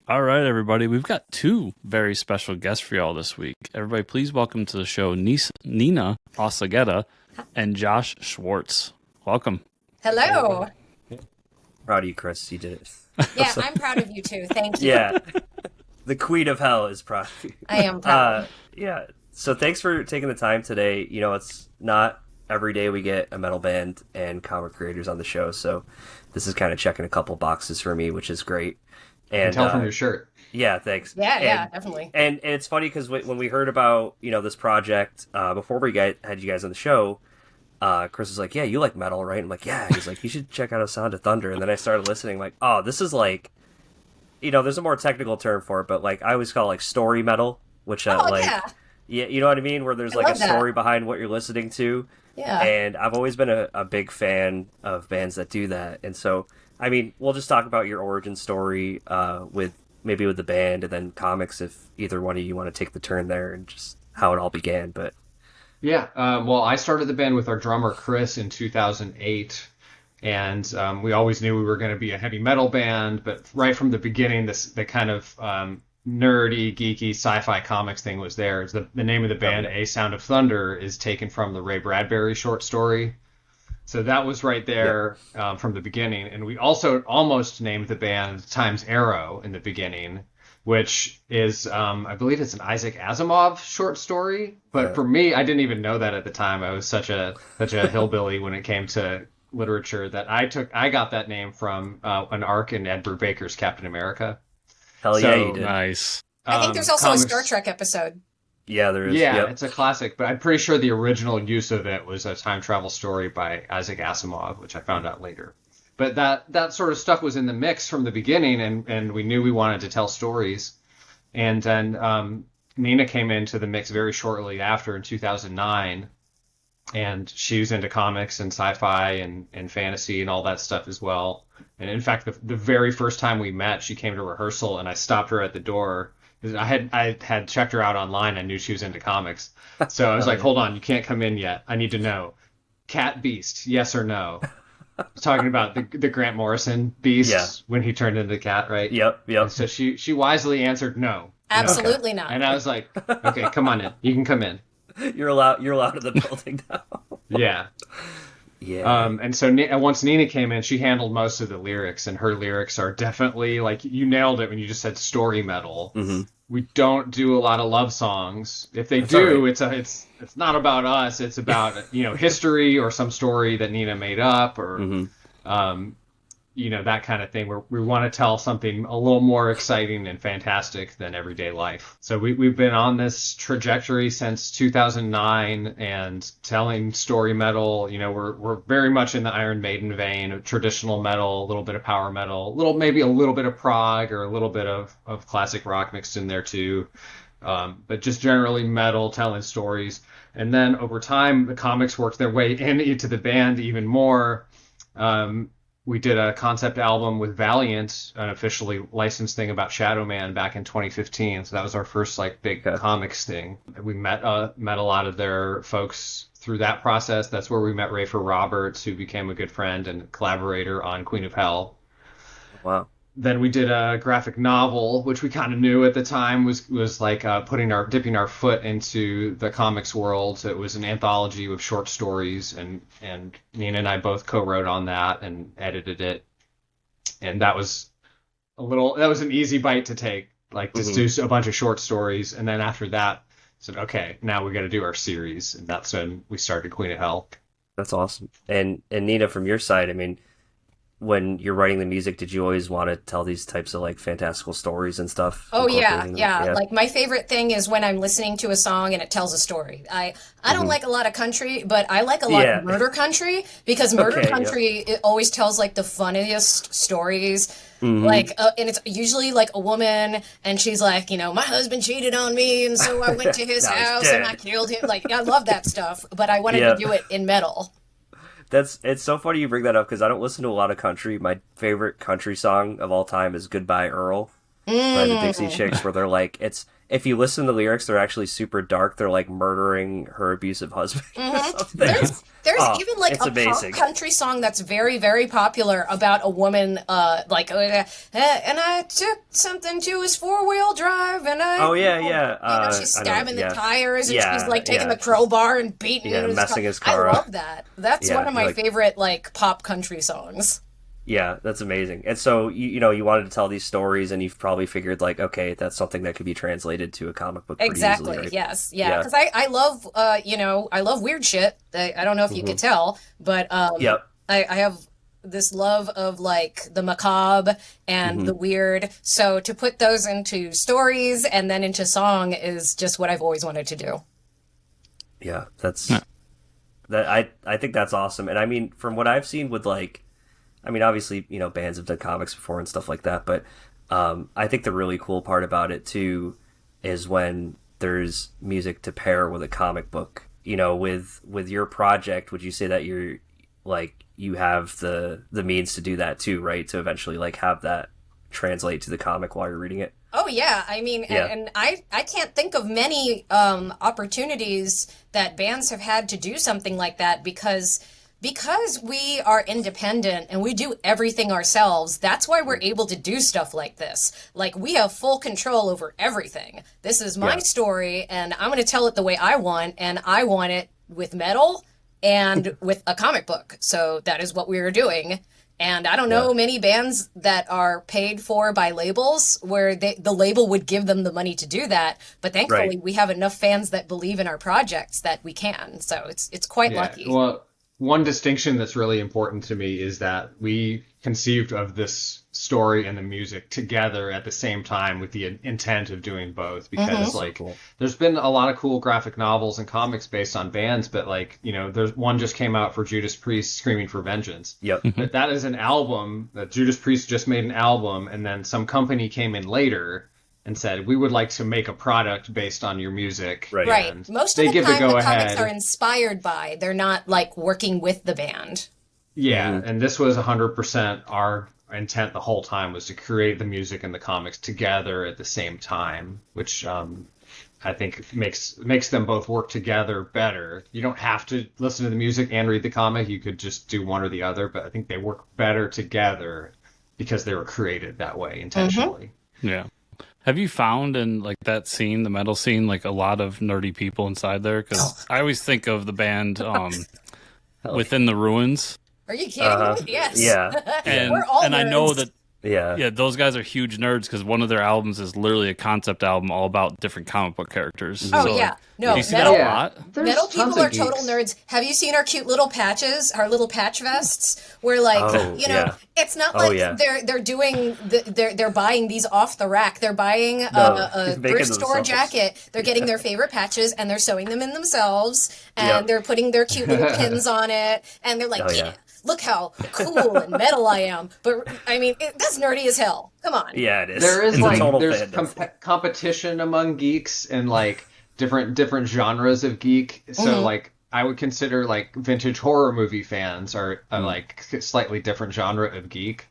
All right, everybody. We've got two very special guests for y'all this week. Everybody, please welcome to the show Nina Asageta and Josh Schwartz. Welcome. Hello. Proud of you, Chris. You did it. Yeah, I'm proud of you too. Thank you. Yeah. The Queen of Hell is proud of you. I am proud. Yeah. So thanks for taking the time today. You know, it's not every day we get a metal band and comic creators on the show, so this is kind of checking a couple boxes for me, which is great. And tell from your shirt. Yeah, thanks. Yeah, definitely. And it's funny because when we heard about, this project, before we had you guys on the show, Chris was like, yeah, you like metal, right? I'm like, yeah. He's like, you should check out A Sound of Thunder. And then I started listening, like, oh, this is like, there's a more technical term for it, but like I always call it like story metal, which yeah, you know what I mean? Where there's like a story behind what you're listening to. Yeah. And I've always been a big fan of bands that do that. And so, I mean, we'll just talk about your origin story with the band and then comics if either one of you want to take the turn there and just how it all began. But yeah, well, I started the band with our drummer Chris in 2008, and we always knew we were going to be a heavy metal band. But right from the beginning, the kind of nerdy, geeky sci-fi comics thing was there. The name of the band, A Sound of Thunder, is taken from the Ray Bradbury short story. So that was right there from the beginning. And we also almost named the band Times Arrow in the beginning, which is, I believe it's an Isaac Asimov short story. But for me, I didn't even know that at the time. I was such a hillbilly when it came to literature that I got that name from an arc in Ed Brubaker's Captain America. Hell yeah, you did. Nice. I think there's also a Star Trek episode. Yeah, there is. Yeah, It's a classic, but I'm pretty sure the original use of it was a time travel story by Isaac Asimov, which I found out later. But that sort of stuff was in the mix from the beginning, and we knew we wanted to tell stories. And then Nina came into the mix very shortly after in 2009, and she was into comics and sci-fi and fantasy and all that stuff as well. And in fact, the very first time we met, she came to rehearsal, and I stopped her at the door. I had checked her out online. I knew she was into comics. So I was like, hold on, you can't come in yet. I need to know. Cat Beast, yes or no? Talking about the Grant Morrison Beast when he turned into the cat, right? Yep. And so she wisely answered no. Absolutely not. And I was like, okay, come on in. You can come in. You're allowed in the building now. Yeah. Yeah. And so once Nina came in, she handled most of the lyrics, and her lyrics are definitely, like, you nailed it when you just said story metal. Mm-hmm. We don't do a lot of love songs. If they do, right. It's not about us. It's about history or some story that Nina made up or that kind of thing, where we want to tell something a little more exciting and fantastic than everyday life. So we've been on this trajectory since 2009 and telling story metal. We're very much in the Iron Maiden vein of traditional metal, a little bit of power metal, maybe a little bit of prog or a little bit of classic rock mixed in there too. But just generally metal, telling stories. And then over time, the comics worked their way into the band even more. We did a concept album with Valiant, an officially licensed thing about Shadow Man back in 2015. So that was our first big comics thing. We met a lot of their folks through that process. That's where we met Rafer Roberts, who became a good friend and collaborator on Queen of Hell. Wow. Then we did a graphic novel, which we kind of knew at the time was like dipping our foot into the comics world. So it was an anthology with short stories, and Nina and I both co-wrote on that and edited it. And that was an easy bite to take, just do a bunch of short stories. And then after that, I said, okay, now we got to do our series. And that's when we started Queen of Hell. That's awesome. And Nina, from your side, I mean, when you're writing the music, did you always want to tell these types of fantastical stories and stuff? Oh yeah. Like my favorite thing is when I'm listening to a song and it tells a story. I don't like a lot of country, but I like a lot of murder country, because murder country it always tells the funniest stories. Mm-hmm. And it's usually a woman, and she's like, my husband cheated on me, and so I went to his house and I killed him. I love that stuff, but I wanted to do it in metal. It's so funny you bring that up, because I don't listen to a lot of country. My favorite country song of all time is Goodbye Earl. by the Dixie Chicks, where they're like, if you listen to the lyrics, they're actually super dark. They're like murdering her abusive husband or something. There's even like a pop country song that's very, very popular about a woman, and I took something to his 4-wheel drive, and she's stabbing the tires, and she's like taking the crowbar and beating messing his car up. I up. love that. That's one of my favorite like pop country songs. Yeah, that's amazing. And so, you wanted to tell these stories, and you've probably figured, like, okay, that's something that could be translated to a comic book pretty exactly, easily, right? Yes. Yeah, because I love, I love weird shit. I don't know if you could tell, but I have this love of, like, the macabre and the weird. So to put those into stories and then into song is just what I've always wanted to do. Yeah, I think that's awesome. And, I mean, from what I've seen with, like, I mean, obviously, bands have done comics before and stuff like that, but I think the really cool part about it, too, is when there's music to pair with a comic book. With your project, would you say that you're, like, you have the means to do that, too, right? To eventually, like, have that translate to the comic while you're reading it? Oh, yeah. I mean, and I can't think of many opportunities that bands have had to do something like that because we are independent and we do everything ourselves. That's why we're able to do stuff like this. Like, we have full control over everything. This is my story, and I'm going to tell it the way I want, and I want it with metal and with a comic book. So that is what we are doing. And I don't know many bands that are paid for by labels where the label would give them the money to do that. But thankfully, we have enough fans that believe in our projects that we can. So it's quite lucky. Well, one distinction that's really important to me is that we conceived of this story and the music together at the same time with the intent of doing both, because there's been a lot of cool graphic novels and comics based on bands, but there's one just came out for Judas Priest, Screaming for Vengeance. But that is an album that Judas Priest just made an album, and then some company came in later and said, we would like to make a product based on your music. Right. Most of the time, the comics are inspired by. They're not, like, working with the band. Yeah, and this was 100% our intent the whole time, was to create the music and the comics together at the same time, which I think makes them both work together better. You don't have to listen to the music and read the comic. You could just do one or the other, but I think they work better together because they were created that way intentionally. Yeah. Have you found in, like, that scene, the metal scene, like, a lot of nerdy people inside there? Because I always think of the band Within the Ruins. Are you kidding me? Yes. Yeah. We're all nerds. I know that those guys are huge nerds because one of their albums is literally a concept album all about different comic book characters. Oh, so, yeah. No, do you see that a lot? Metal people are total nerds. Have you seen our cute little patches, our little patch vests? Where, like, it's not like they're doing they're buying these off the rack. They're buying a thrift store jacket. They're getting their favorite patches and they're sewing them in themselves, and they're putting their cute little pins on it, and they're like, look how cool and metal I am. But I mean, that's nerdy as hell. Come on. Yeah, it is. There is there's competition among geeks and, like, different genres of geek. So like, I would consider, like, vintage horror movie fans are like a slightly different genre of geek.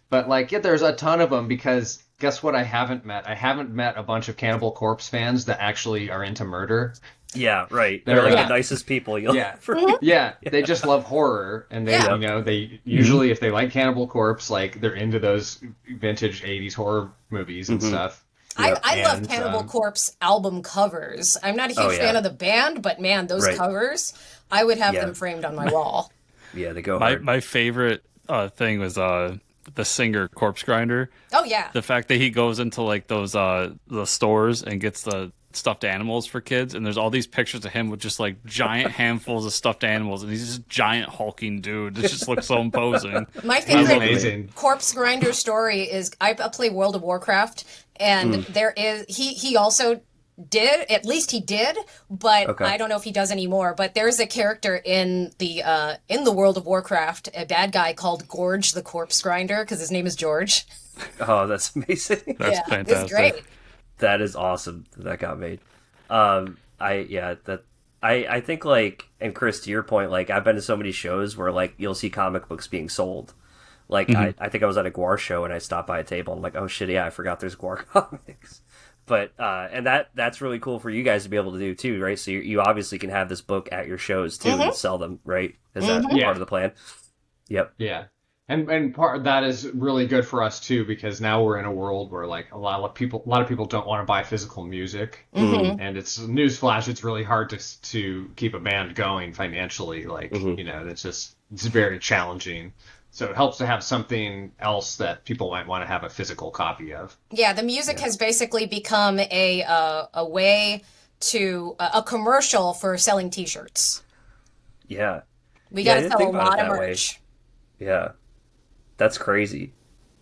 But, like, there's a ton of them, because guess what? I haven't met a bunch of Cannibal Corpse fans that actually are into murder. Yeah, right. They're like the nicest people you'll ever meet. They just love horror, and they they usually, if they like Cannibal Corpse, like, they're into those vintage 80s horror movies and stuff. I love Cannibal Corpse album covers. I'm not a huge fan of the band, but man, those covers, I would have them framed on my wall. Yeah, they go hard. My favorite thing was the singer Corpse Grinder. Oh yeah. The fact that he goes into, like, those the stores and gets the stuffed animals for kids, and there's all these pictures of him with just, like, giant handfuls of stuffed animals, and he's this giant hulking dude. It just looks so imposing. My favorite Corpse Grinder story is I play World of Warcraft, and there is he also did, at least he did, but I don't know if he does anymore. But there's a character in the World of Warcraft, a bad guy called Gorge the Corpse Grinder, because his name is George. Oh, that's amazing. That's fantastic. It's great. That is awesome that got made. I think, like, and Chris, to your point, like, I've been to so many shows where, like, you'll see comic books being sold, Like, I think I was at a Guar show and I stopped by a table and I'm like, oh shit, yeah, I forgot there's Guar comics. But and that's really cool for you guys to be able to do too, right? So you obviously can have this book at your shows too and sell them, right? Is that part of the plan? Yep. Yeah. And part of that is really good for us too, because now we're in a world where like a lot of people don't want to buy physical music, and it's newsflash, it's really hard to keep a band going financially. Like it's very challenging. So it helps to have something else that people might want to have a physical copy of. Yeah, the music has basically become a way to a commercial for selling T-shirts. Yeah, we got to sell a lot of merch. Way. Yeah. That's crazy.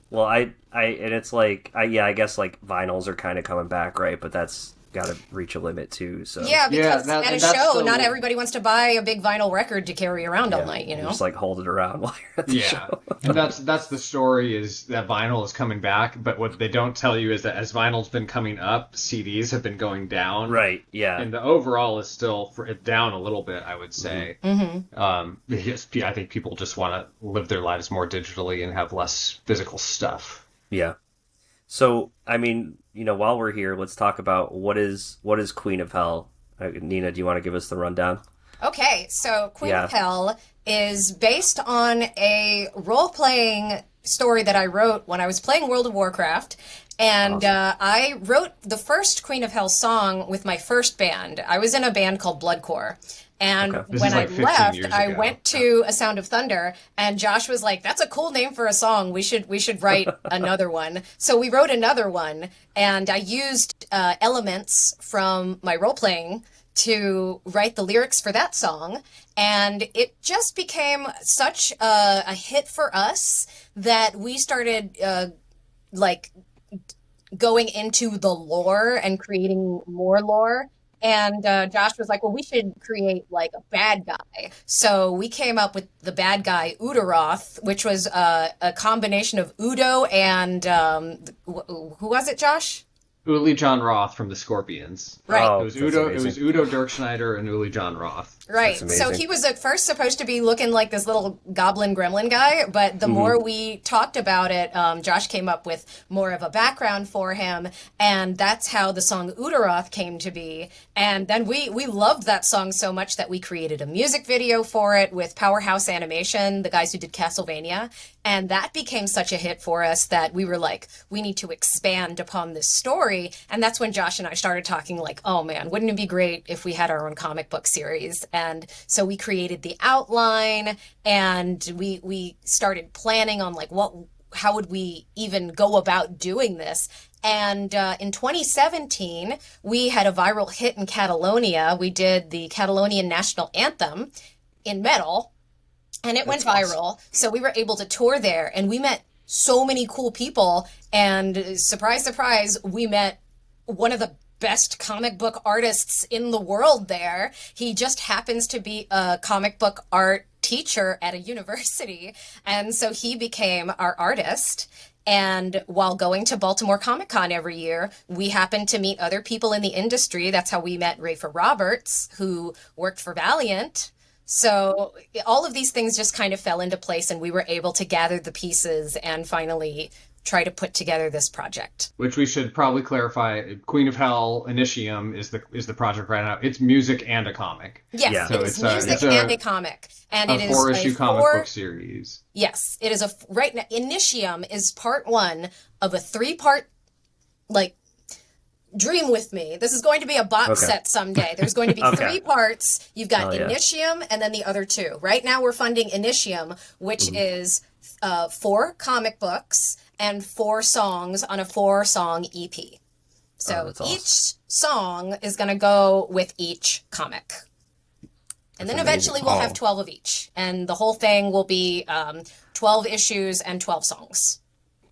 Well, and it's like, I guess like vinyls are kind of coming back, right? But that's got to reach a limit too. So yeah, because at a show, not everybody wants to buy a big vinyl record to carry around all night. Just like hold it around while you're at the show. And that's the story, is that vinyl is coming back. But what they don't tell you is that as vinyl's been coming up, CDs have been going down. Right. Yeah. And the overall is still down a little bit, I would say. I think people just want to live their lives more digitally and have less physical stuff. Yeah. So, I mean, while we're here, let's talk about what is Queen of Hell. Nina, do you want to give us the rundown? Okay, so Queen of Hell is based on a role-playing story that I wrote when I was playing World of Warcraft. And I wrote the first Queen of Hell song with my first band. I was in a band called Bloodcore. And when I left, I went to A Sound of Thunder, and Josh was like, that's a cool name for a song. We should write another one. So we wrote another one, and I used elements from my role-playing to write the lyrics for that song. And it just became such a hit for us that we started going into the lore and creating more lore. And Josh was like, well, we should create like a bad guy. So we came up with the bad guy Udaroth, which was a combination of Udo and who was it, Josh? Uli John Roth from the Scorpions. Right. It was Udo Dirkschneider and Uli John Roth. Right. So he was at first supposed to be looking like this little goblin gremlin guy, but the more we talked about it, Josh came up with more of a background for him, and that's how the song Udaroth came to be. And then we loved that song so much that we created a music video for it with Powerhouse Animation, the guys who did Castlevania, and that became such a hit for us that we were like, we need to expand upon this story. And that's when Josh and I started talking like, oh man, wouldn't it be great if we had our own comic book series? And so we created the outline, and we started planning on like how would we even go about doing this. And in 2017, we had a viral hit in Catalonia. We did the Catalonian national anthem in metal, and it went viral. Awesome. So we were able to tour there, and we met so many cool people. And surprise, surprise, we met one of the best comic book artists in the world there. He just happens to be a comic book art teacher at a university. And so he became our artist. And while going to Baltimore Comic Con every year, we happened to meet other people in the industry. That's how we met Rafer Roberts, who worked for Valiant. So all of these things just kind of fell into place, and we were able to gather the pieces and finally try to put together this project. Which we should probably clarify. Queen of Hell Initium is the project right now. It's music and a comic. Yes, so it's music and a comic. And it is a 4-issue comic book series. Yes, it is right now. Initium is part 1 of a 3-part, dream with me. This is going to be a box set someday. There's going to be 3 parts. You've got Initium and then the other 2. Right now we're funding Initium, which is 4 comic books and 4 songs on a 4-song EP. So each song is going to go with each comic. And then eventually we'll have 12 of each. And the whole thing will be 12 issues and 12 songs.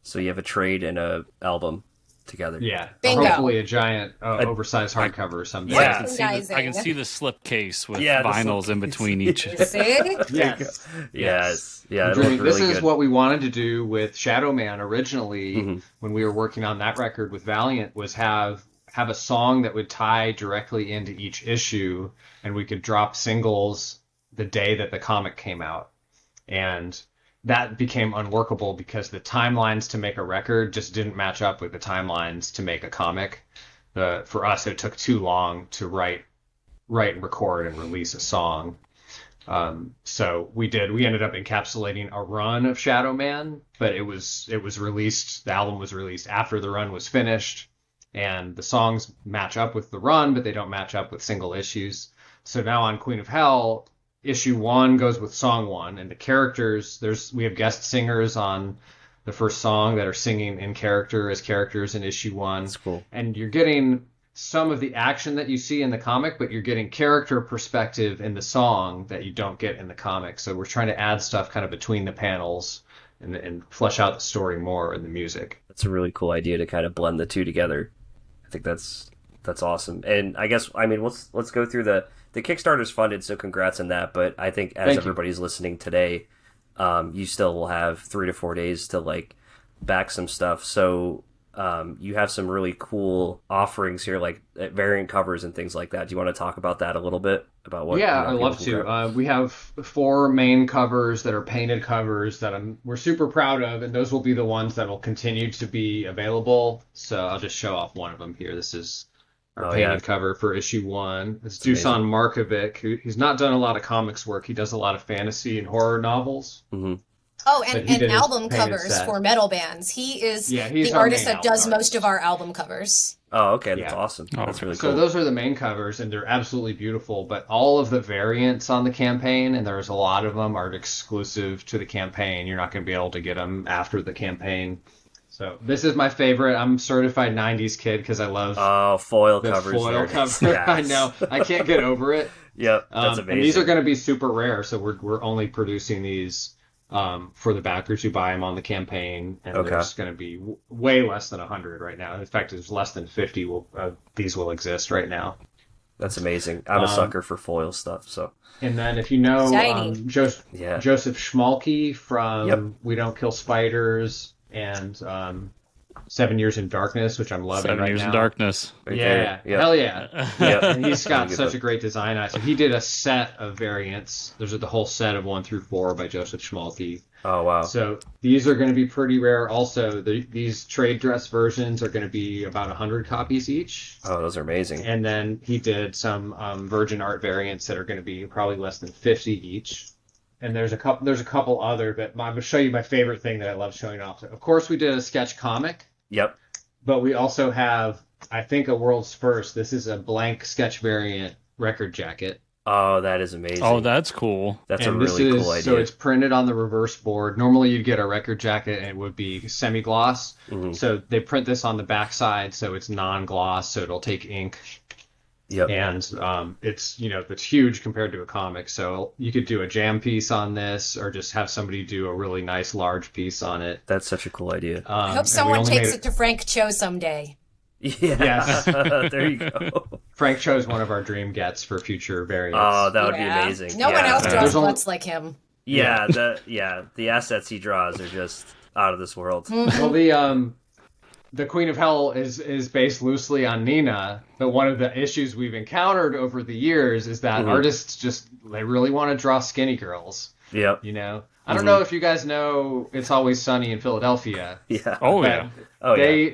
So you have a trade and a album together. Yeah. Bingo. Hopefully a giant oversized hardcover someday. Yeah. I can see the slip case with vinyls in between each. See? Yes. Yeah, really this is what we wanted to do with Shadow Man originally when we were working on that record with Valiant, was have a song that would tie directly into each issue, and we could drop singles the day that the comic came out. And that became unworkable because the timelines to make a record just didn't match up with the timelines to make a comic. For us, it took too long to write and record and release a song. So we ended up encapsulating a run of Shadow Man, but it was released, the album was released after the run was finished, and the songs match up with the run, but they don't match up with single issues. So now on Queen of Hell, issue 1 goes with song 1, and the characters, we have guest singers on the first song that are singing in character as characters in issue 1. That's cool. And you're getting some of the action that you see in the comic, but you're getting character perspective in the song that you don't get in the comic. So we're trying to add stuff kind of between the panels and flesh out the story more in the music. That's a really cool idea to kind of blend the two together. I think that's awesome. And I guess, I mean, let's go through the Kickstarter's funded, so congrats on that. But I think as everybody's listening today, you still will have 3 to 4 days to like back some stuff. So you have some really cool offerings here, like variant covers and things like that. Do you want to talk about that a little bit? About what? Yeah, I'd love to. We have 4 main covers that are painted covers that we're super proud of, and those will be the ones that will continue to be available. So I'll just show off one of them here. This is our painted cover for issue 1. It's Dusan Markovic. He's not done a lot of comics work. He does a lot of fantasy and horror novels. Mm-hmm. Oh, and album covers for metal bands. He is the artist that does most of our album covers. Oh, okay, that's awesome. That's really cool. So those are the main covers, and they're absolutely beautiful, but all of the variants on the campaign, and there's a lot of them, are exclusive to the campaign. You're not going to be able to get them after the campaign. So this is my favorite. I'm a certified 90s kid because I love foil covers. Foil cover. Yes. I know. I can't get over it. Yep, that's amazing. And these are going to be super rare, so we're only producing these for the backers who buy them on the campaign, and there's going to be way less than 100 right now. In fact, there's less than 50 these will exist right now. That's amazing. I'm a sucker for foil stuff. So. And then if you know Joseph Schmalke from We Don't Kill Spiders and 7 Years in Darkness, which I'm loving right now. 7 Years in Darkness. Yep. Hell yeah. And he's got such a great design. So he did a set of variants. There's the whole set of 1 through 4 by Joseph Schmalke. Oh, wow. So these are going to be pretty rare. Also, these trade dress versions are going to be about 100 copies each. Oh, those are amazing. And then he did some Virgin Art variants that are going to be probably less than 50 each. And there's a couple other, but I'm going to show you my favorite thing that I love showing off. Of course, we did a sketch comic. Yep. But we also have, I think, a world's first. This is a blank sketch variant record jacket. Oh, that is amazing. Oh, that's cool. That's a really cool idea. So it's printed on the reverse board. Normally you'd get a record jacket and it would be semi-gloss. Mm-hmm. So they print this on the back side, so it's non-gloss, so it'll take ink. Yep. And it's huge compared to a comic. So you could do a jam piece on this, or just have somebody do a really nice large piece on it. That's such a cool idea. I hope someone takes it to Frank Cho someday. Yeah. Yes. There you go. Frank chose one of our dream gets for future variants. Oh, that would be amazing. No one else draws butts like him. Yeah, the assets he draws are just out of this world. Mm-hmm. Well, the Queen of Hell is based loosely on Nina, but one of the issues we've encountered over the years is that artists they really want to draw skinny girls. Yep. I don't know if you guys know It's Always Sunny in Philadelphia. Yeah. Oh, yeah.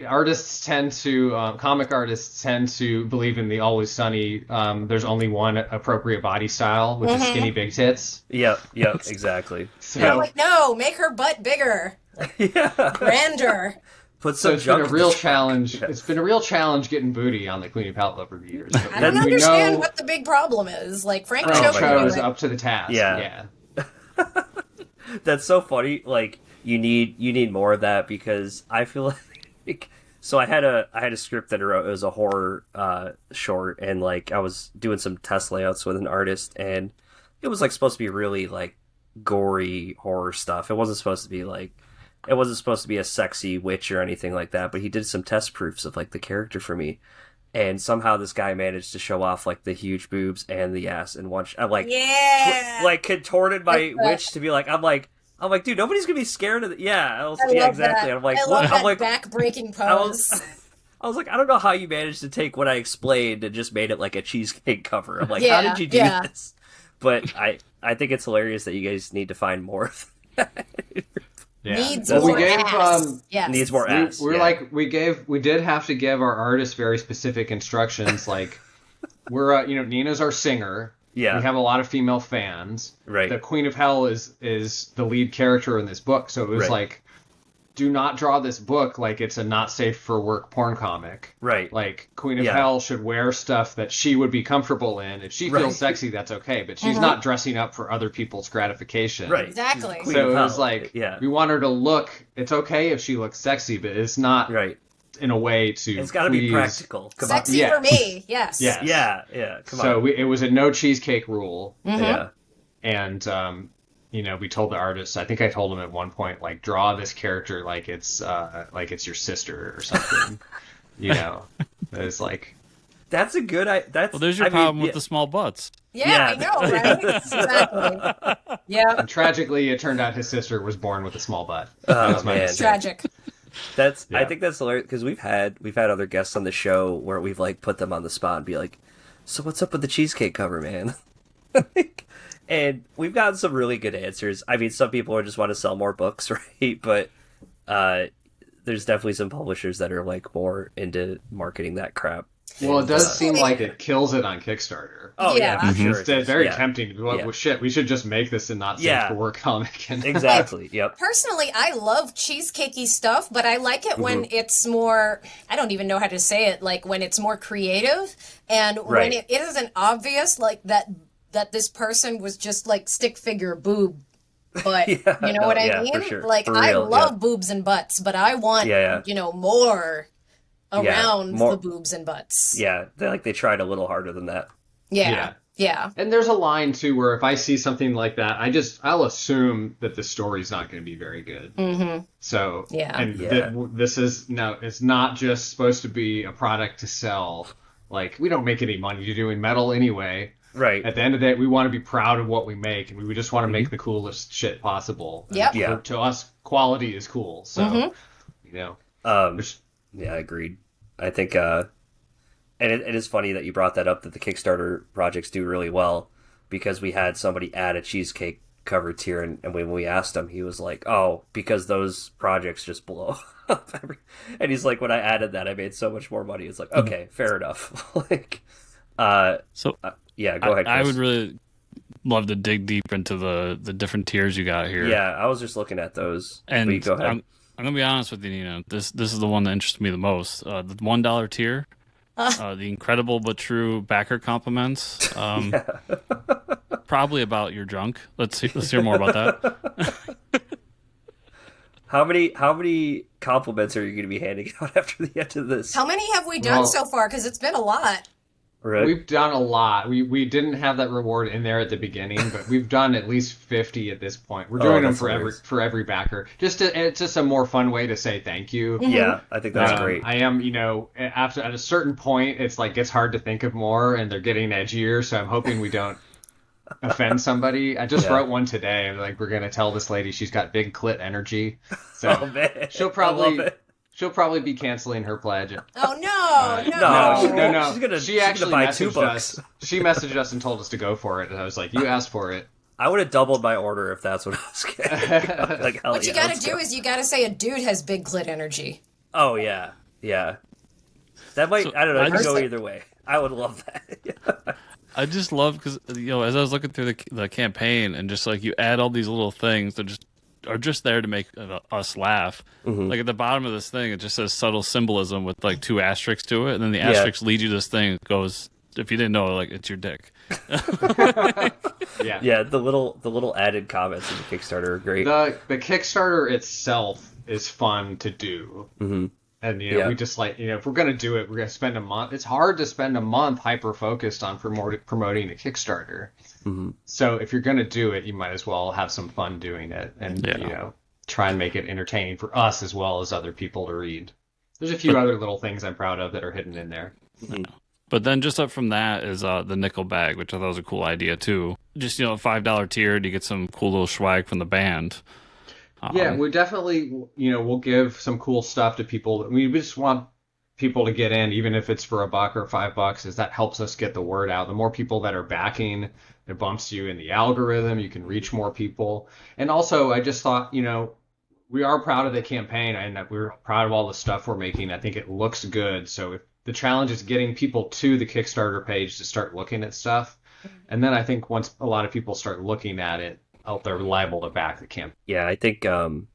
Artists tend to, comic artists tend to believe in the Always Sunny, there's only one appropriate body style, which is skinny big tits. Yep, exactly. So, they're like, no, make her butt bigger. Grander. It's been a real challenge. It's been a real challenge getting booty on the Queen of Hell over the years. I don't understand what the big problem is. Like Frank Cho is up to the task. Yeah. That's so funny. Like you need more of that, because I feel like so I had a script that I wrote. It was a horror short, and like I was doing some test layouts with an artist, and it was like supposed to be really like gory horror stuff. It wasn't supposed to be a sexy witch or anything like that, but he did some test proofs of like the character for me. And somehow this guy managed to show off like the huge boobs and the ass in one shot. Like contorted my witch to be like, I'm like, dude, nobody's gonna be scared of it. Yeah, exactly. That. I'm like, back-breaking pose. I was like, I don't know how you managed to take what I explained and just made it like a cheesecake cover. I'm like, how did you do this? But I think it's hilarious that you guys need to find more Yeah. Needs well, more we gave, ass. Yes. Needs more ass. We did have to give our artists very specific instructions. Like, we're, Nina's our singer. Yeah. We have a lot of female fans. Right. The Queen of Hell is the lead character in this book. So it was like, do not draw this book like it's a not safe for work porn comic. Right. Like, Queen of Hell should wear stuff that she would be comfortable in. If she feels sexy, that's okay. But she's not dressing up for other people's gratification. Right. Exactly. So it was like, we want her to look, it's okay if she looks sexy, but it's not in a way to It's got to be practical. Sexy for me, yes. Yeah. Come on. So it was a no cheesecake rule. Yeah. And, we told the artists, I think I told them at one point, like, draw this character like it's your sister or something. It's like... That's a good... Well, there's your problem with the small butts. Yeah, I know, right? Exactly. Yeah. And tragically, it turned out his sister was born with a small butt. Oh, man. Tragic. I think that's hilarious, because we've had other guests on the show where we've, like, put them on the spot and be like, so what's up with the cheesecake cover, man? And we've gotten some really good answers. I mean, some people just want to sell more books, right? But there's definitely some publishers that are like more into marketing that crap. Well, it does seem like it kills it on Kickstarter. Oh yeah, for sure. It's very tempting to be like, well, shit, we should just make this a not safe for work comic. Exactly. Yep. Personally, I love cheesecakey stuff, but I like it when it's more, I don't even know how to say it, like when it's more creative and when it isn't obvious, like that this person was just like stick figure boob. But you know what I mean? Sure. Like, I love boobs and butts, but I want, more around the boobs and butts. Yeah, they tried a little harder than that. Yeah. And there's a line too where if I see something like that, I'll assume that the story's not going to be very good. Mm-hmm. So this is it's not just supposed to be a product to sell. Like, we don't make any money doing metal anyway. Right. At the end of the day, we want to be proud of what we make, and we just want to make the coolest shit possible. Yep. To us, quality is cool. So, yeah, agreed. I think, and it is funny that you brought that up, that the Kickstarter projects do really well, because we had somebody add a cheesecake cover tier, and when we asked him, he was like, "Oh, because those projects just blow up." And he's like, "When I added that, I made so much more money." It's like, okay, fair enough. Yeah, go ahead, Chris. I would really love to dig deep into the different tiers you got here. Yeah, I was just looking at those. And but go ahead. I'm gonna be honest with you, Nina. This is the one that interests me the most. The $1 tier, the incredible but true backer compliments. Probably about your junk. Let's hear more about that. How many compliments are you going to be handing out after the end of this? How many have we done so far? Because it's been a lot. Right. We've done a lot. We didn't have that reward in there at the beginning, but we've done at least 50 at this point. We're doing them for every backer. It's just a more fun way to say thank you. Mm-hmm. Yeah, I think that's great. I am, at a certain point, it's like it's hard to think of more, and they're getting edgier. So I'm hoping we don't offend somebody. I just wrote one today. I'm like, we're gonna tell this lady she's got big clit energy. So she'll probably be canceling her pledge. Oh no! She actually buy messaged 2 books. She messaged us and told us to go for it, and I was like, "You asked for it." I would have doubled my order if that's what I was getting. Like, what you gotta do is you gotta say a dude has big clit energy. Oh yeah. That might I don't know. It could go either way. I would love that. I just love because as I was looking through the campaign and just like you add all these little things that are just there to make us laugh. Mm-hmm. Like at the bottom of this thing, it just says subtle symbolism with like 2 asterisks to it, and then the asterisks lead you to this thing that goes, if you didn't know, like it's your dick. Yeah. The little added comments in the Kickstarter are great. The Kickstarter itself is fun to do. Mm-hmm. And, we just if we're going to do it, we're going to spend a month. It's hard to spend a month hyper-focused on promoting a Kickstarter. Mm-hmm. So if you're going to do it, you might as well have some fun doing it and, try and make it entertaining for us as well as other people to read. There's a few other little things I'm proud of that are hidden in there. Mm-hmm. But then just up from that is the nickel bag, which I thought was a cool idea, too. Just, a $5 tier to get some cool little swag from the band. Yeah, we definitely, we'll give some cool stuff to people. We just want people to get in, even if it's for $1 or $5, as that helps us get the word out. The more people that are backing, It bumps you in the algorithm. You can reach more people. And also, I just thought, we are proud of the campaign and we're proud of all the stuff we're making. I think it looks good. So if the challenge is getting people to the Kickstarter page to start looking at stuff. And then I think once a lot of people start looking at it, they're liable to back the campaign. Yeah, I think, and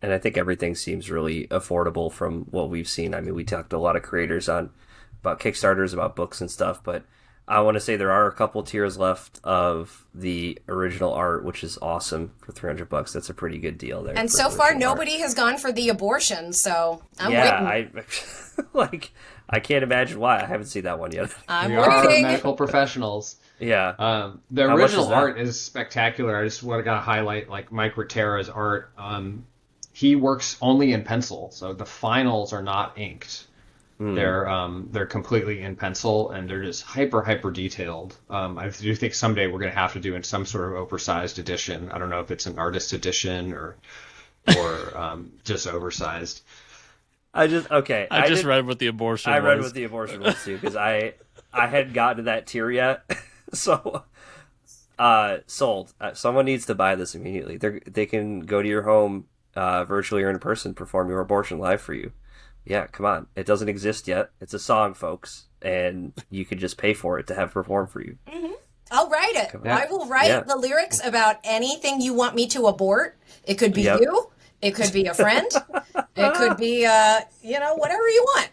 I think everything seems really affordable from what we've seen. I mean, we talked to a lot of creators about Kickstarters, about books and stuff, but I want to say there are a couple tiers left of the original art, which is awesome for $300. That's a pretty good deal there. And so far, nobody has gone for the abortion, so I'm waiting. I can't imagine why. I haven't seen that one yet. I'm waiting. Medical professionals. Yeah. The original art is spectacular. I just want to highlight Mike Rotera's art. He works only in pencil, so the finals are not inked. They're completely in pencil, and they're just hyper detailed. I do think someday we're going to have to do in some sort of oversized edition. I don't know if it's an artist edition or just oversized. I just read what the abortion was. I read what the abortion was too, because I hadn't gotten to that tier yet. So sold. Someone needs to buy this immediately. They can go to your home virtually or in person, perform your abortion live for you. Yeah, come on. It doesn't exist yet. It's a song, folks, and you can just pay for it to have performed for you. Mm-hmm. I'll write it. I will write the lyrics about anything you want me to abort. It could be you. It could be a friend. It could be, whatever you want.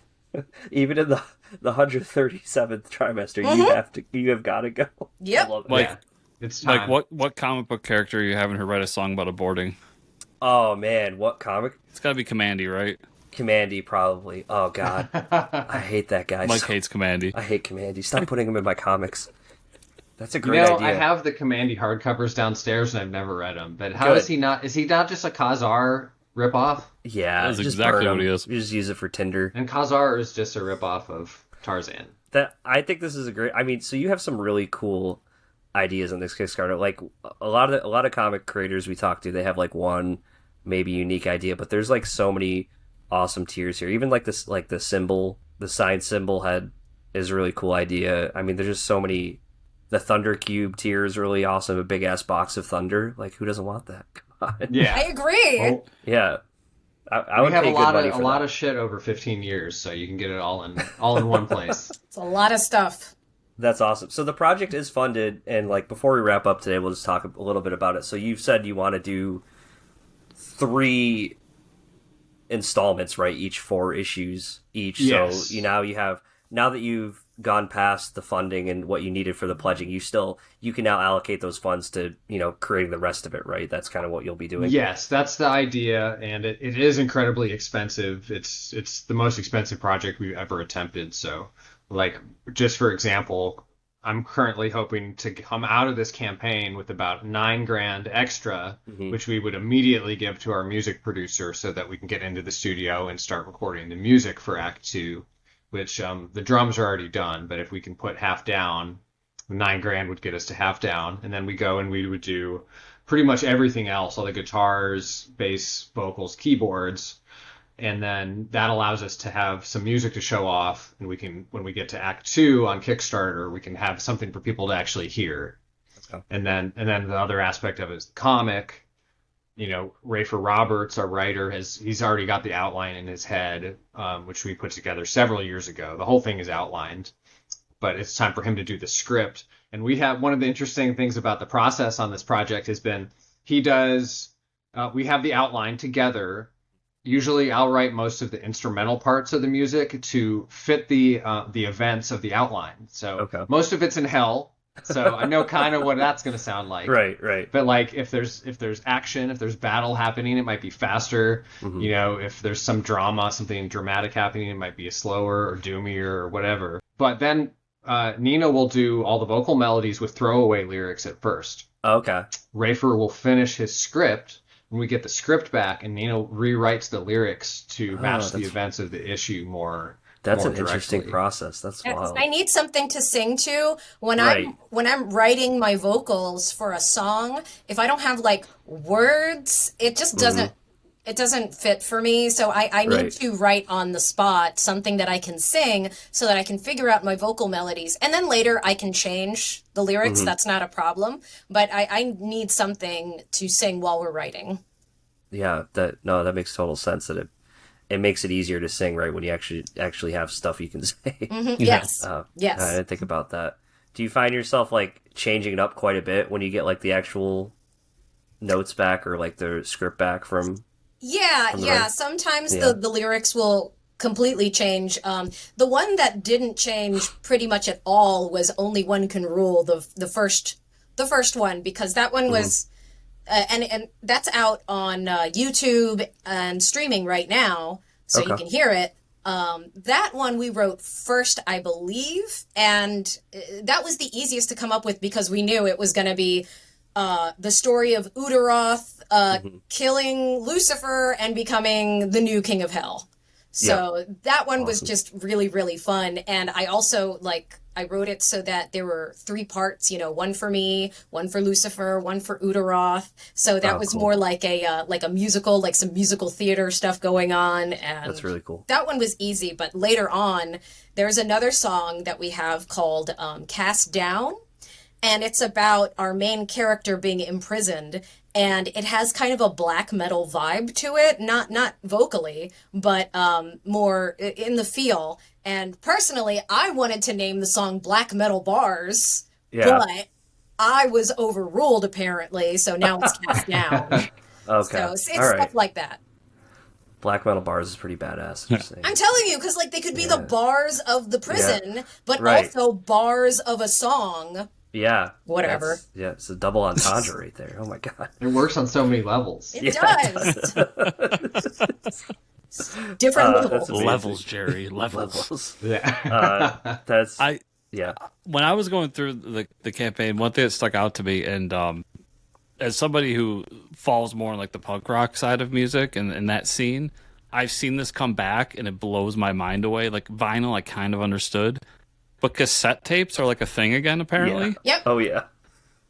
Even in the 137th trimester, you have got to go. Yep. I love it. It's time. What comic book character are you having her write a song about aborting? Oh man, what comic? It's got to be Commandy, right? Commandy, probably. Oh god, I hate that guy. Mike hates Commandy. I hate Commandy. Stop putting him in my comics. That's a great idea. I have the Commandy hardcovers downstairs, and I've never read them. But how is he not? Is he not just a Khazar ripoff? Yeah, that's exactly what he is. You just use it for Tinder. And Khazar is just a ripoff of Tarzan. I think this is a great. I mean, so you have some really cool ideas on this Kickstarter. Like a lot of comic creators we talk to, they have one maybe unique idea, but there's so many awesome tiers here. Even this, the symbol, the sign symbol is a really cool idea. I mean, there's just so many. The Thunder Cube tier is really awesome. A big ass box of thunder. Who doesn't want that? Come on. Yeah, I agree. Well, yeah, I would have pay a lot of shit over 15 years, so you can get it all in one place. It's a lot of stuff. That's awesome. So the project is funded, and before we wrap up today, we'll just talk a little bit about it. So you've said you want to do 3 installments, right? Each 4 issues each. Yes. So now that you've gone past the funding and what you needed for the pledging, you can now allocate those funds to creating the rest of it, right? That's kind of what you'll be doing. Yes, that's the idea, and it is incredibly expensive. It's the most expensive project we've ever attempted. So just for example, I'm currently hoping to come out of this campaign with about $9,000 extra, which we would immediately give to our music producer so that we can get into the studio and start recording the music for Act 2. Which the drums are already done, but if we can put half down, $9,000 would get us to half down, and then we go and we would do pretty much everything else, all the guitars, bass, vocals, keyboards, and then that allows us to have some music to show off, and we can, when we get to Act 2 on Kickstarter, we can have something for people to actually hear. Okay. And then the other aspect of it is the comic. Rafer Roberts, our writer, he's already got the outline in his head, which we put together several years ago. The whole thing is outlined, but it's time for him to do the script. And we have one of the interesting things about the process on this project has been we have the outline together. Usually I'll write most of the instrumental parts of the music to fit the events of the outline. So most of it's in hell. So I know kind of what that's going to sound like. Right. But if there's action, if there's battle happening, it might be faster. Mm-hmm. If there's some drama, something dramatic happening, it might be slower or doomier or whatever. But then Nina will do all the vocal melodies with throwaway lyrics at first. Okay. Rafer will finish his script when we get the script back, and Nina rewrites the lyrics to match the events of the issue more. That's more an interesting process. That's wild. I need something to sing to when I'm writing my vocals for a song. If I don't have words, it just doesn't. fit for me. So I need Right. to write on the spot something that I can sing so that I can figure out my vocal melodies. And then later I can change the lyrics. That's not a problem. But I need something to sing while we're writing. Yeah, that makes total sense. That it makes it easier to sing, right, when you actually have stuff you can say. Yes. Yes. I didn't think about that. Do you find yourself like changing it up quite a bit when you get like the actual notes back or like the script back from? Yeah. writing? Sometimes Yeah. the lyrics will completely change. The one that didn't change pretty much at all was Only One Can Rule, the first one, because that one was and that's out on YouTube and streaming right now, so you Okay. can hear it. That one we wrote first, I believe, and that was the easiest to come up with because we knew it was going to be the story of Udaroth killing Lucifer and becoming the new king of hell. So that one was just really, really fun. And I also, I wrote it so that there were 3 parts, one for me, one for Lucifer, one for Udaroth. So that was cool. more like a musical, like some musical theater stuff going on. And That's really cool. that one was easy. But later on, there's another song that we have called Cast Down. And it's about our main character being imprisoned, and it has kind of a black metal vibe to it, not vocally, but more in the feel. And personally, I wanted to name the song Black Metal Bars, but I was overruled apparently, so now it's Cast Down. Okay. So it's All right. stuff like that. Black metal bars is pretty badass. Just saying. I'm telling you, because they could be the bars of the prison, but Right. also bars of a song. Yeah. Whatever. It's a double entendre right there. Oh my god. It works on so many levels. It does. Different That's levels. amazing. Levels, Jerry. Levels. Yeah. That's I yeah. when I was going through the campaign, one thing that stuck out to me, and as somebody who falls more on like the punk rock side of music and that scene, I've seen this come back and it blows my mind away. Like vinyl, I kind of understood, but cassette tapes are like a thing again, apparently. Yeah. Yep. Oh yeah.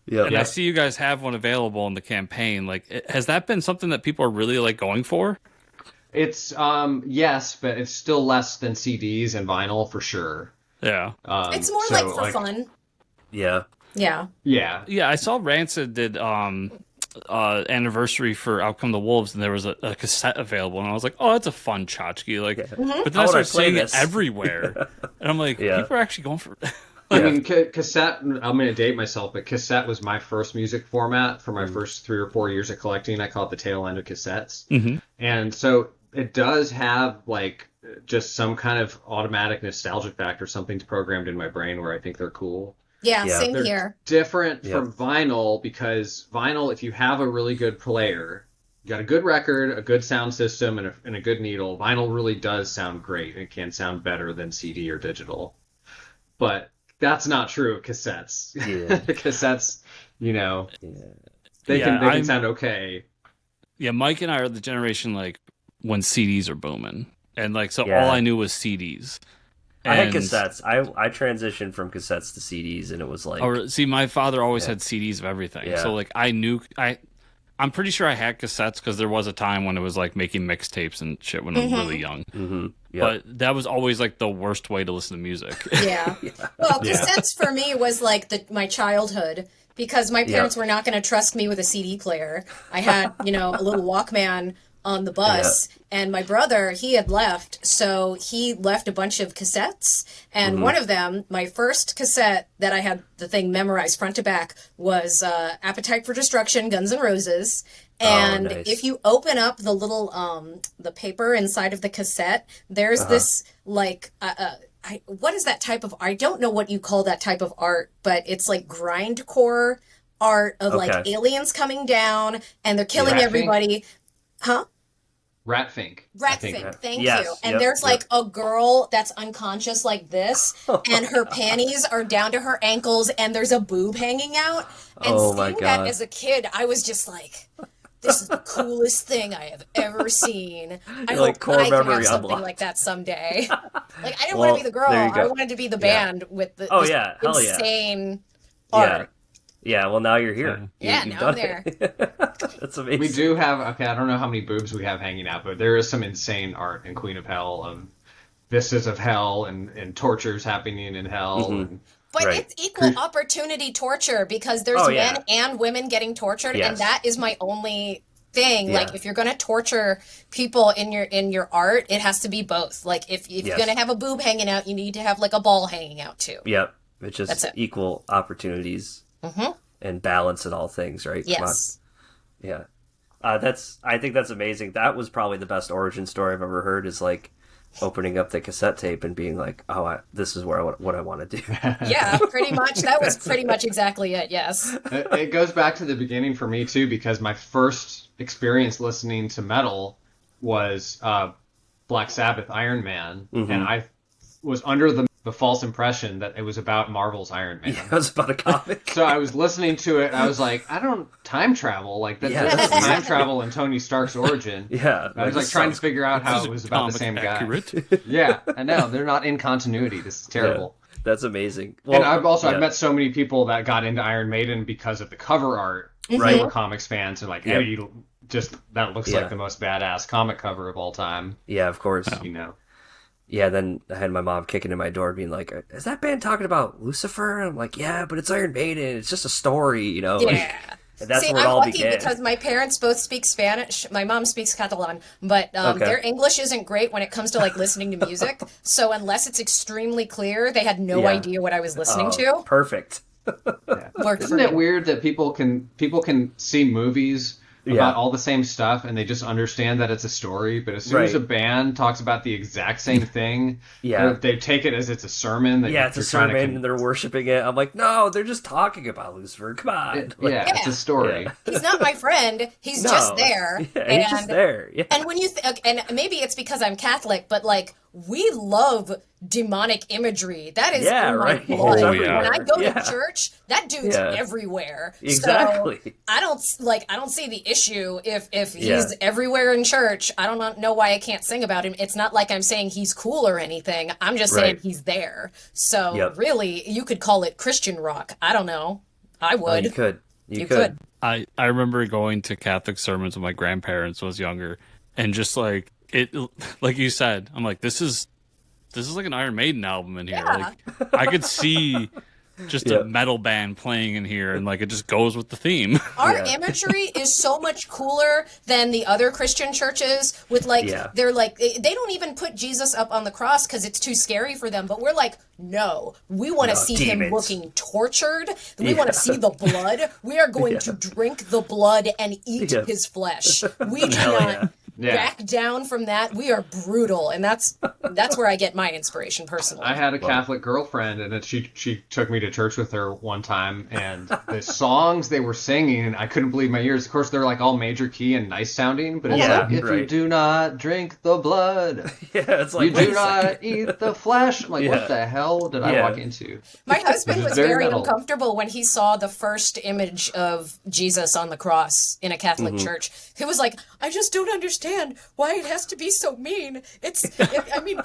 Yeah. And I see you guys have one available in the campaign. Like, has that been something that people are really like going for? It's yes, but it's still less than CDs and vinyl for sure. Yeah. It's more so, for fun. Yeah. Yeah. Yeah. Yeah, I saw Rancid did anniversary for Out Come the Wolves, and there was a cassette available, and I was like, oh, that's a fun tchotchke. Like, but then I How would I started play seeing this? it everywhere, and I'm like, people are actually going for it. I mean, cassette, I'm going to date myself, but cassette was my first music format for my first 3 or 4 years of collecting. I call it the tail end of cassettes. And so it does have just some kind of automatic nostalgic factor. Something's programmed in my brain where I think they're cool. Yeah, same They're here. different from vinyl because vinyl, if you have a really good player, you got a good record, a good sound system, and a good needle, vinyl really does sound great. It can sound better than CD or digital. But that's not true of cassettes. Yeah. Cassettes, they can sound okay. Yeah, Mike and I are the generation like when CDs are booming, and all Yeah. I knew was CDs. I had And- cassettes. I transitioned from cassettes to CDs, and it was like Or see, my father always had CDs of everything, Yeah. so I'm pretty sure I had cassettes because there was a time when it was like making mixtapes and shit when I was really young. But that was always like the worst way to listen to music. Yeah. Well, cassettes for me was like my childhood because my parents were not going to trust me with a CD player. I had, a little Walkman on the bus, and my brother, he had left, so he left a bunch of cassettes, and one of them, my first cassette that I had the thing memorized front to back, was Appetite for Destruction, Guns N' Roses, and nice. if you open up the little, the paper inside of the cassette, there's this, what is that type of, I don't know what you call that type of art, but it's like grindcore art of like aliens coming down, and they're killing everybody. Huh? Ratfink. Ratfink, thank Yes, you. And there's like a girl that's unconscious like this, and her panties are down to her ankles, and there's a boob hanging out. And Oh my seeing that God. as a kid, I was just like, this is the coolest thing I have ever seen. I Like, hope core I can memory have something unlocked. like that someday. I didn't want to be the girl. there you go. I wanted to be the band with the Oh, this yeah. Hell yeah. insane Yeah. art. Yeah, well, now you're here. So, yeah, You've now done I'm there. That's amazing. We do have, okay, I don't know how many boobs we have hanging out, but there is some insane art in Queen of Hell of vistas of hell and tortures happening in hell. Mm-hmm. And, but it's equal opportunity torture because there's men and women getting tortured, and that is my only thing. Like, if you're going to torture people in your art, it has to be both. Like, if you're going to have a boob hanging out, you need to have like a ball hanging out too. Yep, it's just equal opportunities and balance in all things, right? Yes. Yeah. I think that's amazing. That was probably the best origin story I've ever heard. Is like opening up the cassette tape and being like, "Oh, this is what I want to do." Yeah, pretty much. That was pretty much exactly it. Yes. It goes back to the beginning for me too, because my first experience listening to metal was Black Sabbath, Iron Man, and I was under the false impression that it was about Marvel's Iron Man. Yeah, it was about a comic. So I was listening to it, and I was like, I don't time travel. Like, that's time travel in Tony Stark's origin. Yeah. I was like trying to figure out how it was about the same guy. Yeah, I know. They're not in continuity. This is terrible. Yeah, that's amazing. Well, and I've met so many people that got into Iron Maiden because of the cover art. Right. They were comics fans, and like, hey, that looks like the most badass comic cover of all time. Yeah, of course. You know. Yeah, then I had my mom kicking in my door being like, is that band talking about Lucifer? And I'm like, yeah, but it's Iron Maiden. It's just a story, you know? Yeah. And that's See, where it I'm all lucky began. because my parents both speak Spanish. My mom speaks Catalan, but their English isn't great when it comes to like listening to music. So unless it's extremely clear, they had no idea what I was listening to. Perfect. Isn't it weird that people can see movies about all the same stuff and they just understand that it's a story, but as soon as a band talks about the exact same thing, they take it as it's a sermon. That it's a sermon and they're worshiping it. I'm like, no, they're just talking about Lucifer. Come on. It's a story. Yeah. He's not my friend. He's just there. Yeah, he's just there. Yeah. And when you and maybe it's because I'm Catholic, but like we love demonic imagery. That is in my blood. Oh, yeah. When I go to church, that dude's everywhere. Exactly. So I don't see the issue if he's everywhere in church. I don't know why I can't sing about him. It's not like I'm saying he's cool or anything. I'm just saying he's there. So really, you could call it Christian rock. I don't know. I would. Oh, you could. I remember going to Catholic sermons when my grandparents was younger, and just like it, like you said, I'm like, this is like an Iron Maiden album in here. Yeah. Like I could see just a metal band playing in here, and like it just goes with the theme. Our imagery is so much cooler than the other Christian churches with they're like, they don't even put Jesus up on the cross because it's too scary for them. But we're like, no, we want to see him looking tortured. We want to see the blood. We are going to drink the blood and eat his flesh. We do not back down from that. We are brutal, and that's where I get my inspiration personally. I had a Catholic girlfriend, and she took me to church with her one time, and the songs they were singing, I couldn't believe my ears. Of course, they're like all major key and nice sounding, but it's like, if you do not drink the blood, it's like, you do not eat the flesh. I'm like, what the hell did I walk into? My husband was very uncomfortable when he saw the first image of Jesus on the cross in a Catholic church. He was like, I just don't understand why it has to be so mean. I mean,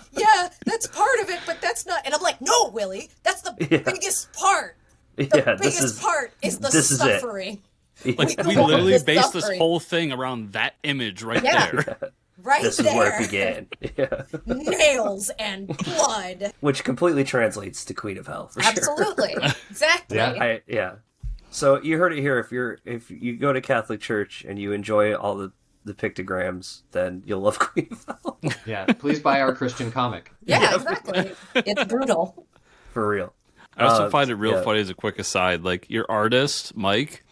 that's part of it, but that's not. And I'm like, no, Willie, that's the biggest part. The biggest part is the suffering. Like we literally based this whole thing around that image right there. Right this there. Is where it began. Nails and blood. Which completely translates to Queen of Hell, for Absolutely. sure. Exactly. So you heard it here. If you go to Catholic church and you enjoy all the pictograms, then you'll love Queen of Hell. Yeah, please buy our Christian comic. Yeah, exactly. It's brutal. For real. I also find it real funny as a quick aside. Like your artist, Mike,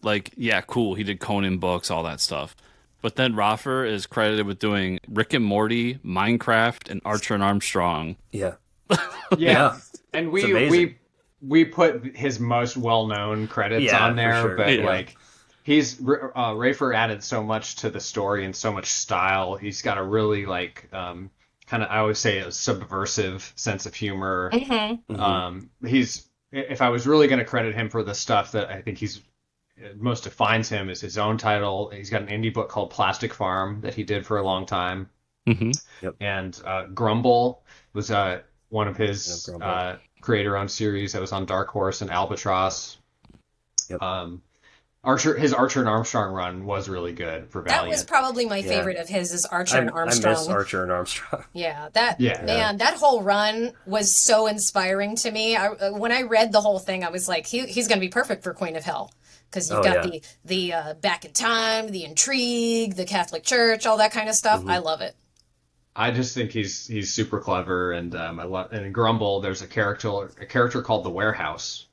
like, cool. He did Conan books, all that stuff. But then Roffer is credited with doing Rick and Morty, Minecraft, and Archer and Armstrong. Yeah. Yeah. And we put his most well-known credits on there, sure. but like he's Rafer added so much to the story and so much style. He's got a really like kind of, I always say, a subversive sense of humor. He's, if I was really going to credit him for the stuff that I think he's most defines him, is his own title. He's got an indie book called Plastic Farm that he did for a long time. And Grumble was one of his creator-owned series that was on Dark Horse and Albatross. His Archer and Armstrong run was really good for Valiant. That was probably my favorite of his, is Archer and Armstrong. I miss Archer and Armstrong. Yeah, that whole run was so inspiring to me. When I read the whole thing, I was like, he's going to be perfect for Queen of Hell. Because you've got the back in time, the intrigue, the Catholic Church, all that kind of stuff. I love it. I just think he's super clever, and and in Grumble, there's a character called the Warehouse,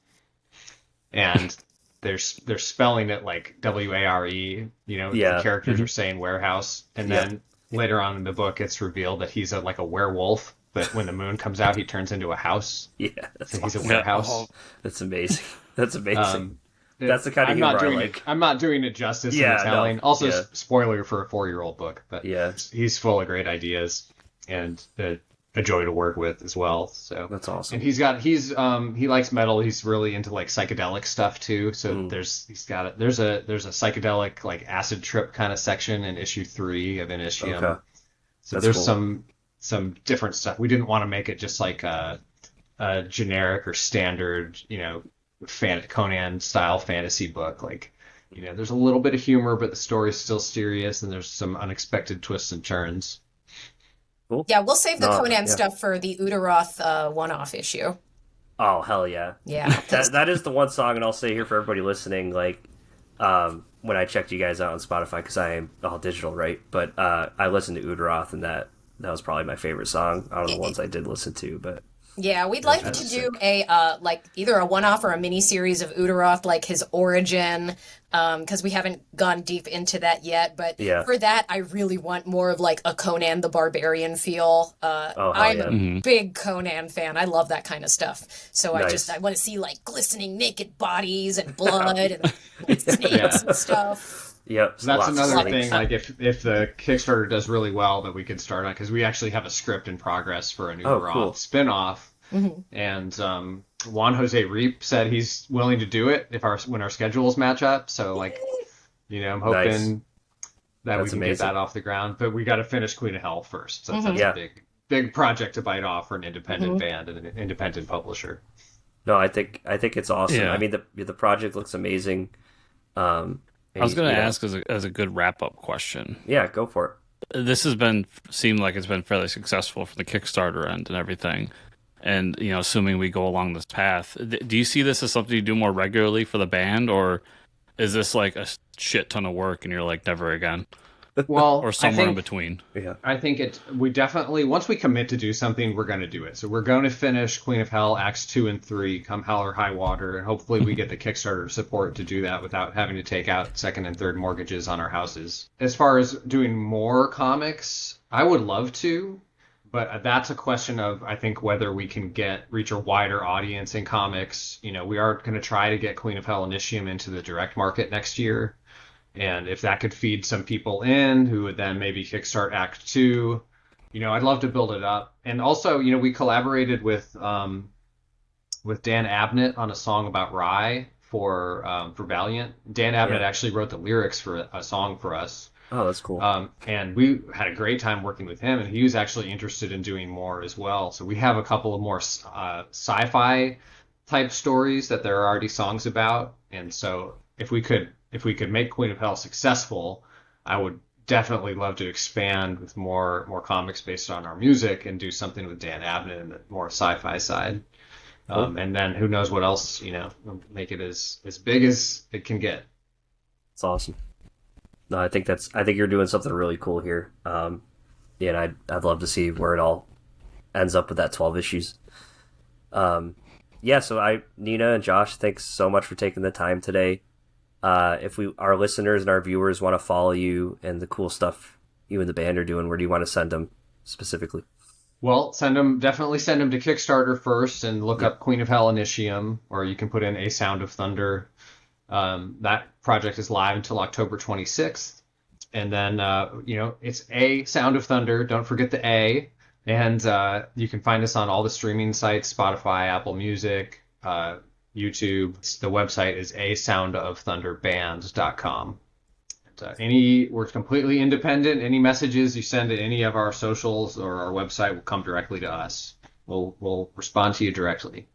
and they're spelling it like Ware. The characters are saying warehouse, and then later on in the book, it's revealed that he's like a werewolf. But when the moon comes out, he turns into a house. Yeah, he's a warehouse. Oh, that's amazing. That's amazing. That's the kind of humor I like. I'm not doing it justice in the telling. No. Also, spoiler for a 4-year-old book, but he's full of great ideas and a joy to work with as well. So that's awesome. And he likes metal. He's really into like psychedelic stuff too. So there's a psychedelic like acid trip kind of section in issue 3 of Initium. Okay. So that's there's cool. some different stuff. We didn't want to make it just like a generic or standard, Conan style fantasy book. Like, there's a little bit of humor, but the story's still serious, and there's some unexpected twists and turns. Cool. Yeah, we'll save the Conan stuff for the Udaroth one-off issue. Oh, hell yeah. Yeah. that is the one song, and I'll say here for everybody listening, like, when I checked you guys out on Spotify, because I am all digital, right? But I listened to Udaroth, and that was probably my favorite song out of the ones I did listen to, but... Yeah, we'd like to do a either a one-off or a mini-series of Udaroth, like his origin, because we haven't gone deep into that yet. But for that, I really want more of like a Conan the Barbarian feel. I'm a big Conan fan. I love that kind of stuff. So I want to see like glistening naked bodies and blood and snakes and stuff. Yep. So that's another thing. Like if the Kickstarter does really well, that we could start on, because we actually have a script in progress for a new Roth spinoff. Mm-hmm. And Juan Jose Reap said he's willing to do it when our schedules match up. So I'm hoping that we can get that off the ground. But we got to finish Queen of Hell first. So that's a big project to bite off for an independent band and an independent publisher. No, I think it's awesome. Yeah. I mean, the project looks amazing. I was going to ask as a good wrap-up question. Yeah, go for it. This seemed like it's been fairly successful for the Kickstarter end and everything. And, assuming we go along this path, do you see this as something you do more regularly for the band, or is this like a shit ton of work and you're like, never again? Well, or somewhere in between. Yeah. I think we definitely, once we commit to do something, we're going to do it. So we're going to finish Queen of Hell Acts 2 and 3, come hell or high water, and hopefully we get the Kickstarter support to do that without having to take out second and third mortgages on our houses. As far as doing more comics, I would love to, but that's a question of, I think, whether we can reach a wider audience in comics. We are going to try to get Queen of Hell Initium into the direct market next year. And if that could feed some people in who would then maybe kickstart Act 2, I'd love to build it up. And also, we collaborated with Dan Abnett on a song about Rye for Valiant. Dan Abnett actually wrote the lyrics for a song for us. Oh, that's cool. And we had a great time working with him, and he was actually interested in doing more as well. So we have a couple of more sci-fi type stories that there are already songs about. And so if we could make Queen of Hell successful, I would definitely love to expand with more comics based on our music and do something with Dan Abnett and the more sci-fi side. Cool. And then who knows what else, make it as big as it can get. It's awesome. No, I think you're doing something really cool here. And I'd love to see where it all ends up with that 12 issues. So Nina and Josh, thanks so much for taking the time today. If our listeners and our viewers want to follow you and the cool stuff you and the band are doing, where do you want to send them specifically? Well, definitely send them to Kickstarter first and look up Queen of Hell Initium, or you can put in A Sound of Thunder. That project is live until October 26th. And then, it's A Sound of Thunder. Don't forget the A. And you can find us on all the streaming sites, Spotify, Apple Music, YouTube. The website is asoundofthunderband.com. We're completely independent. Any messages you send to any of our socials or our website will come directly to us. We'll respond to you directly.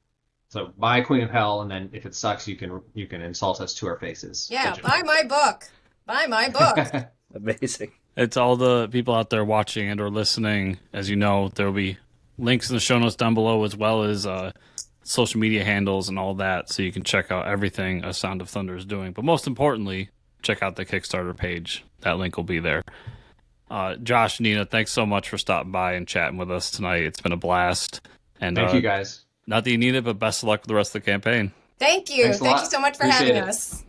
So buy Queen of Hell, and then if it sucks, you can insult us to our faces. Yeah, buy my book. Buy my book. Amazing. It's all the people out there watching and or listening. As you know, there will be links in the show notes down below, as well as social media handles and all that, so you can check out everything A Sound of Thunder is doing. But most importantly, check out the Kickstarter page. That link will be there. Josh, Nina, thanks so much for stopping by and chatting with us tonight. It's been a blast. And thank you, guys. Not that you need it, but best of luck with the rest of the campaign. Thank you. Thank you so much for having us.